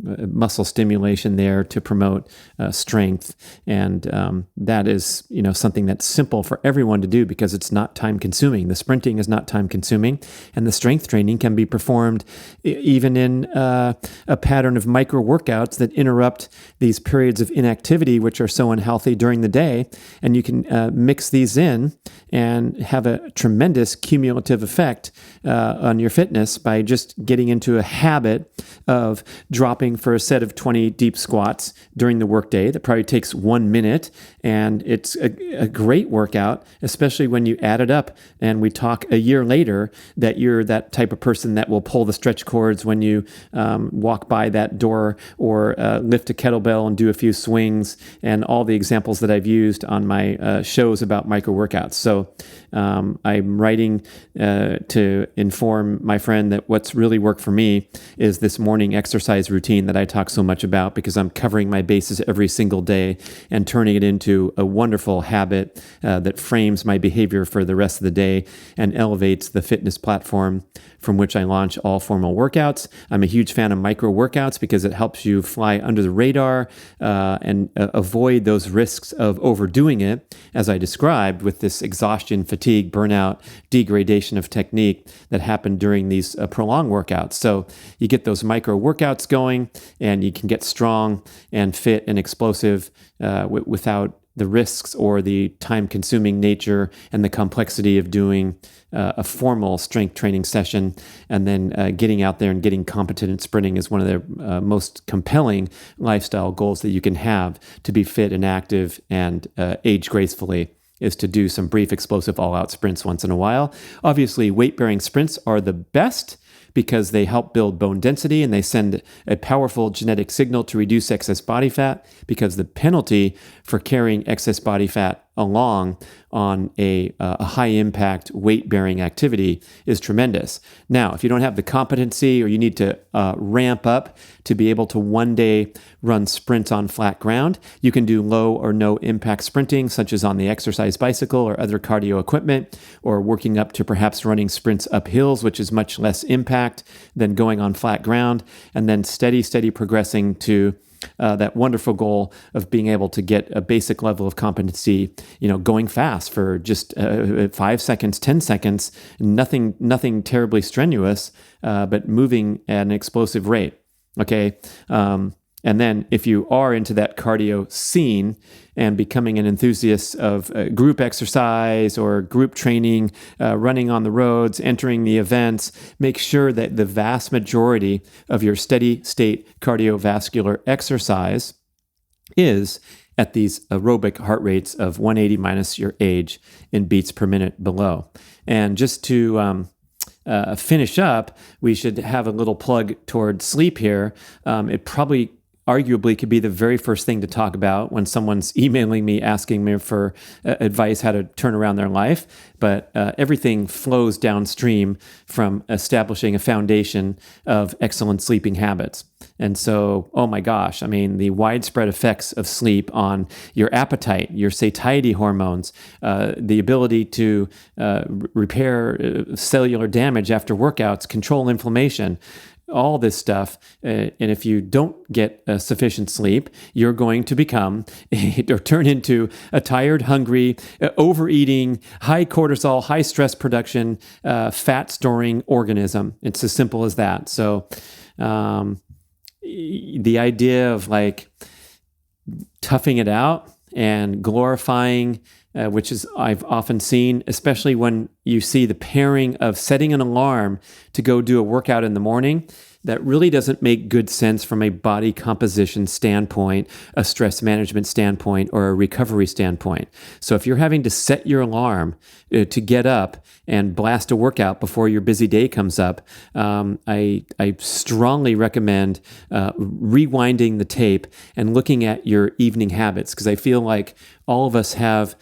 muscle stimulation there to promote strength. And that is, something that's simple for everyone to do because it's not time consuming. The sprinting is not time consuming, and the strength training can be performed even in a pattern of micro workouts that interrupt these periods of inactivity, which are so unhealthy during the day. And you can mix these in and have a tremendous cumulative effect on your fitness by just getting into a habit of dropping for a set of 20 deep squats during the workday. That probably takes 1 minute, and it's a great workout, especially when you add it up. And we talk a year later that you're that type of person that will pull the stretch cords when you walk by that door, or lift a kettlebell and do a few swings, and all the examples that I've used on my shows about micro workouts. So I'm writing to inform my friend that what's really worked for me is this morning exercise routine that I talk so much about, because I'm covering my bases every single day and turning it into a wonderful habit that frames my behavior for the rest of the day and elevates the fitness platform from which I launch all formal workouts. I'm a huge fan of micro workouts because it helps you fly under the radar and avoid those risks of overdoing it, as I described, with this exhaustion, fatigue, burnout, degradation of technique that happen during these prolonged workouts. So you get those micro workouts going, and you can get strong and fit and explosive without the risks or the time-consuming nature and the complexity of doing a formal strength training session. And then getting out there and getting competent at sprinting is one of the most compelling lifestyle goals that you can have to be fit and active and age gracefully, is to do some brief, explosive, all-out sprints once in a while. Obviously, weight-bearing sprints are the best because they help build bone density and they send a powerful genetic signal to reduce excess body fat, because the penalty for carrying excess body fat along on a high-impact weight-bearing activity is tremendous. Now, if you don't have the competency, or you need to ramp up to be able to one day run sprints on flat ground, you can do low or no impact sprinting, such as on the exercise bicycle or other cardio equipment, or working up to perhaps running sprints up hills, which is much less impact than going on flat ground, and then steady progressing to that wonderful goal of being able to get a basic level of competency, going fast for just 5 seconds, 10 seconds, nothing terribly strenuous, but moving at an explosive rate. Okay. And then if you are into that cardio scene and becoming an enthusiast of group exercise or group training, running on the roads, entering the events, make sure that the vast majority of your steady state cardiovascular exercise is at these aerobic heart rates of 180 minus your age in beats per minute below. And just to finish up, we should have a little plug toward sleep here. It probably arguably could be the very first thing to talk about when someone's emailing me asking me for advice how to turn around their life. But everything flows downstream from establishing a foundation of excellent sleeping habits. And so, oh my gosh, I mean, the widespread effects of sleep on your appetite, your satiety hormones, the ability to repair cellular damage after workouts, control inflammation, all this stuff. And if you don't get sufficient sleep, you're going to become or turn into a tired, hungry, overeating, high cortisol, high stress production, fat storing organism. It's as simple as that. So the idea of like toughing it out and glorifying, which is I've often seen, especially when you see the pairing of setting an alarm to go do a workout in the morning, that really doesn't make good sense from a body composition standpoint, a stress management standpoint, or a recovery standpoint. So if you're having to set your alarm to get up and blast a workout before your busy day comes up, I strongly recommend rewinding the tape and looking at your evening habits, because I feel like all of us have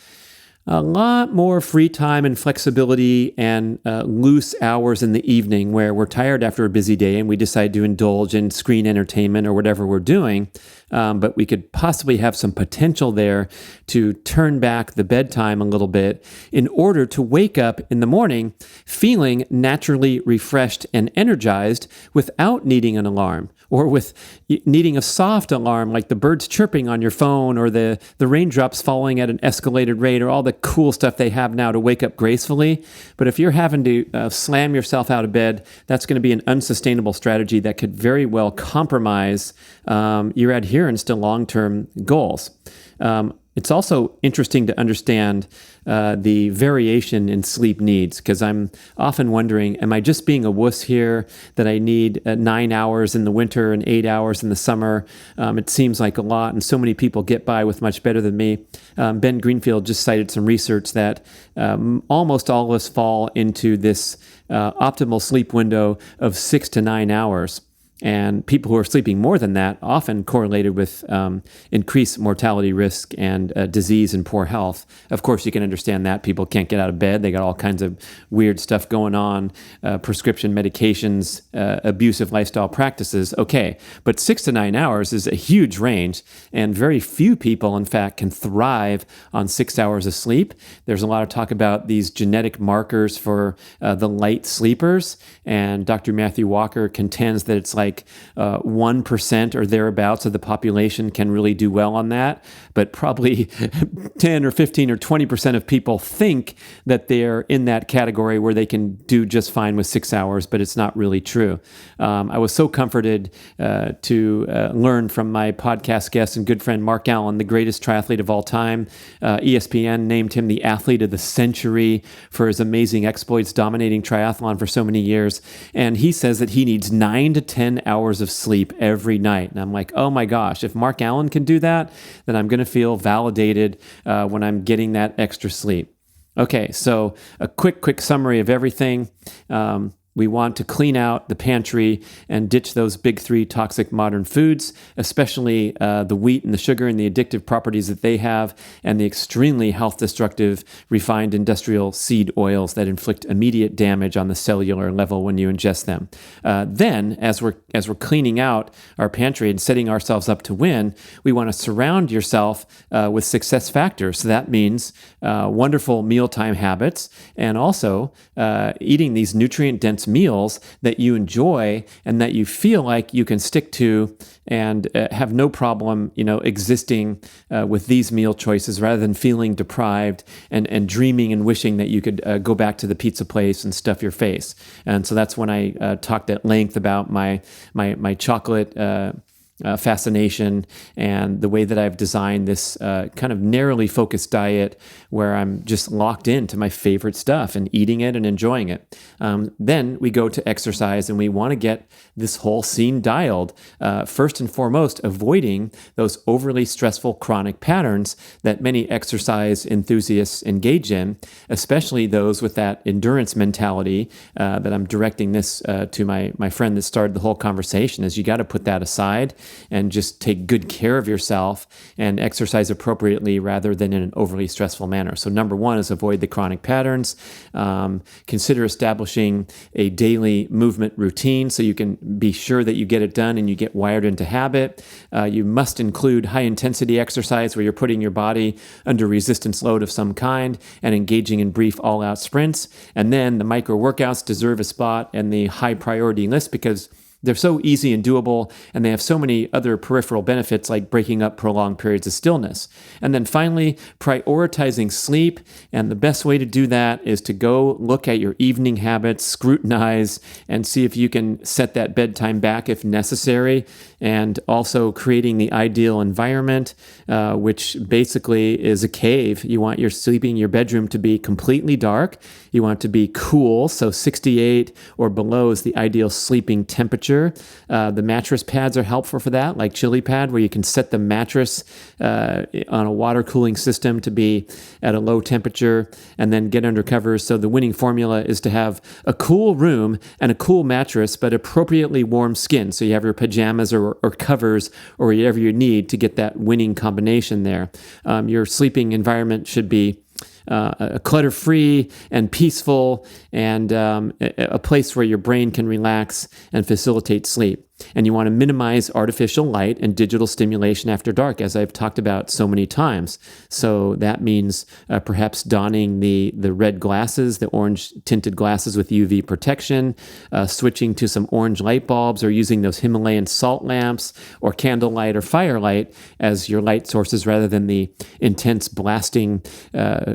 a lot more free time and flexibility and loose hours in the evening where we're tired after a busy day and we decide to indulge in screen entertainment or whatever we're doing. But we could possibly have some potential there to turn back the bedtime a little bit in order to wake up in the morning feeling naturally refreshed and energized without needing an alarm, or with needing a soft alarm like the birds chirping on your phone or the raindrops falling at an escalated rate or all the cool stuff they have now to wake up gracefully. But if you're having to slam yourself out of bed, that's going to be an unsustainable strategy that could very well compromise your adherence to long-term goals. It's also interesting to understand the variation in sleep needs, because I'm often wondering, am I just being a wuss here that I need 9 hours in the winter and 8 hours in the summer? It seems like a lot, and so many people get by with much better than me. Ben Greenfield just cited some research that almost all of us fall into this optimal sleep window of 6 to 9 hours. And people who are sleeping more than that often correlated with increased mortality risk and disease and poor health. Of course, you can understand that. People can't get out of bed. They got all kinds of weird stuff going on, prescription medications, abusive lifestyle practices. Okay, but 6 to 9 hours is a huge range, and very few people, in fact, can thrive on 6 hours of sleep. There's a lot of talk about these genetic markers for the light sleepers, and Dr. Matthew Walker contends that it's like 1% or thereabouts of the population can really do well on that, but probably 10 or 15 or 20% of people think that they're in that category where they can do just fine with 6 hours, but it's not really true. I was so comforted to learn from my podcast guest and good friend Mark Allen, the greatest triathlete of all time. ESPN named him the athlete of the century for his amazing exploits dominating triathlon for so many years. And he says that he needs 9 to 10 hours of sleep every night. And I'm like, oh my gosh, if Mark Allen can do that, then I'm going to feel validated when I'm getting that extra sleep. Okay, so a quick summary of everything. We want to clean out the pantry and ditch those big three toxic modern foods, especially the wheat and the sugar and the addictive properties that they have, and the extremely health-destructive refined industrial seed oils that inflict immediate damage on the cellular level when you ingest them. Then, as we're cleaning out our pantry and setting ourselves up to win, we want to surround yourself with success factors. So that means wonderful mealtime habits, and also eating these nutrient-dense meals that you enjoy and that you feel like you can stick to and have no problem, existing with these meal choices rather than feeling deprived and dreaming and wishing that you could go back to the pizza place and stuff your face. And so that's when I talked at length about my chocolate fascination and the way that I've designed this kind of narrowly focused diet where I'm just locked into my favorite stuff and eating it and enjoying it. Then we go to exercise and we want to get this whole scene dialed. First and foremost, avoiding those overly stressful chronic patterns that many exercise enthusiasts engage in, especially those with that endurance mentality that I'm directing this to my friend that started the whole conversation, is you got to put that aside and just take good care of yourself and exercise appropriately rather than in an overly stressful manner. So number one is avoid the chronic patterns. Consider establishing a daily movement routine so you can be sure that you get it done and you get wired into habit. You must include high intensity exercise where you're putting your body under resistance load of some kind and engaging in brief all-out sprints. And then the micro workouts deserve a spot in the high priority list because they're so easy and doable, and they have so many other peripheral benefits like breaking up prolonged periods of stillness. And then finally, prioritizing sleep. And the best way to do that is to go look at your evening habits, scrutinize, and see if you can set that bedtime back if necessary. And also creating the ideal environment, which basically is a cave. You want your bedroom to be completely dark. You want it to be cool, so 68 or below is the ideal sleeping temperature. The mattress pads are helpful for that, like Chili Pad, where you can set the mattress on a water cooling system to be at a low temperature and then get under covers. So the winning formula is to have a cool room and a cool mattress, but appropriately warm skin. So you have your pajamas or covers or whatever you need to get that winning combination there. Your sleeping environment should be clutter-free and peaceful and a place where your brain can relax and facilitate sleep. And you want to minimize artificial light and digital stimulation after dark, as I've talked about so many times. So that means perhaps donning the red glasses, the orange tinted glasses with UV protection, switching to some orange light bulbs, or using those Himalayan salt lamps or candlelight or firelight as your light sources rather than the intense blasting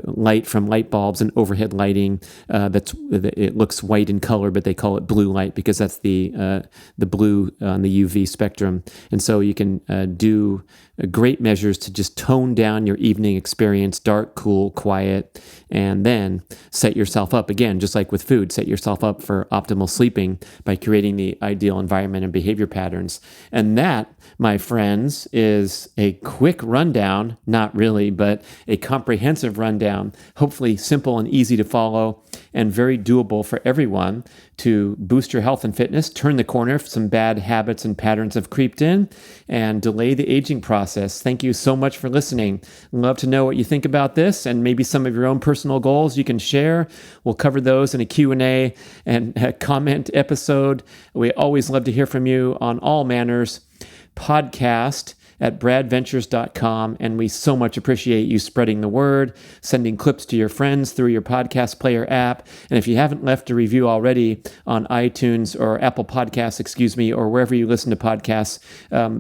light from light bulbs and overhead lighting it looks white in color, but they call it blue light because that's the blue on the UV spectrum. And so you can do great measures to just tone down your evening experience, dark, cool, quiet, and then set yourself up again, just like with food, set yourself up for optimal sleeping by creating the ideal environment and behavior patterns. And that, my friends, is a quick rundown, not really, but a comprehensive rundown, hopefully simple and easy to follow and very doable for everyone to boost your health and fitness, turn the corner if some bad habits and patterns have creeped in, and delay the aging process. Thank you so much for listening. Love to know what you think about this and maybe some of your own personal goals you can share. We'll cover those in a Q&A and a comment episode. We always love to hear from you on all manners. Podcast@bradventures.com, and we so much appreciate you spreading the word, sending clips to your friends through your podcast player app. And if you haven't left a review already on iTunes or Apple Podcasts, or wherever you listen to podcasts,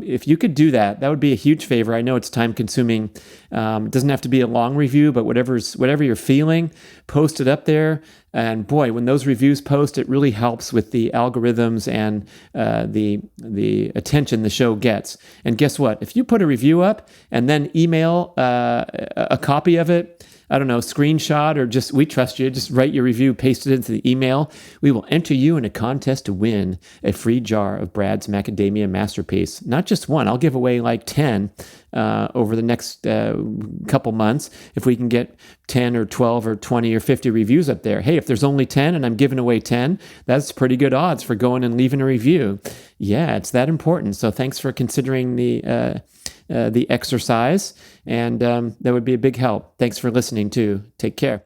if you could do that, that would be a huge favor. I know it's time consuming. It doesn't have to be a long review, but whatever you're feeling, post it up there. And boy, when those reviews post, it really helps with the algorithms and the attention the show gets. And guess what? If you put a review up and then email a copy of it, I don't know, screenshot, or we trust you, just write your review, paste it into the email. We will enter you in a contest to win a free jar of Brad's Macadamia Masterpiece. Not just one, I'll give away like 10 over the next couple months. If we can get 10 or 12 or 20 or 50 reviews up there. Hey, if there's only 10 and I'm giving away 10, that's pretty good odds for going and leaving a review. Yeah, it's that important. So thanks for considering the exercise, and that would be a big help. Thanks for listening too. Take care.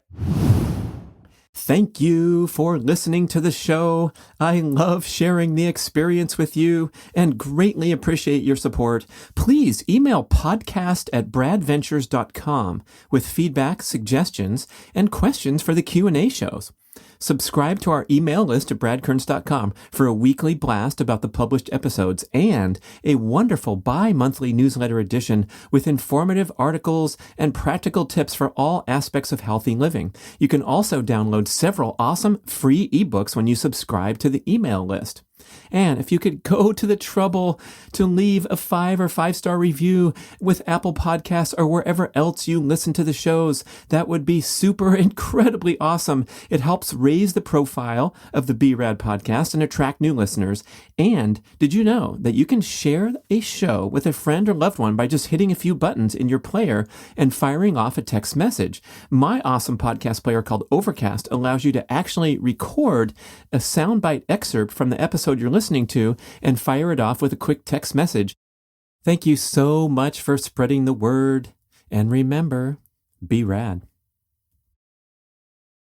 Thank you for listening to the show. I love sharing the experience with you and greatly appreciate your support. Please email podcast@bradventures.com with feedback, suggestions, and questions for the Q&A shows. Subscribe to our email list at bradkearns.com for a weekly blast about the published episodes and a wonderful bi-monthly newsletter edition with informative articles and practical tips for all aspects of healthy living. You can also download several awesome free ebooks when you subscribe to the email list. And if you could go to the trouble to leave a 5 or 5-star review with Apple Podcasts or wherever else you listen to the shows, that would be super incredibly awesome. It helps raise the profile of the B-Rad podcast and attract new listeners. And did you know that you can share a show with a friend or loved one by just hitting a few buttons in your player and firing off a text message? My awesome podcast player called Overcast allows you to actually record a soundbite excerpt from the episode you're listening to and fire it off with a quick text message. Thank you so much for spreading the word. And remember, be rad.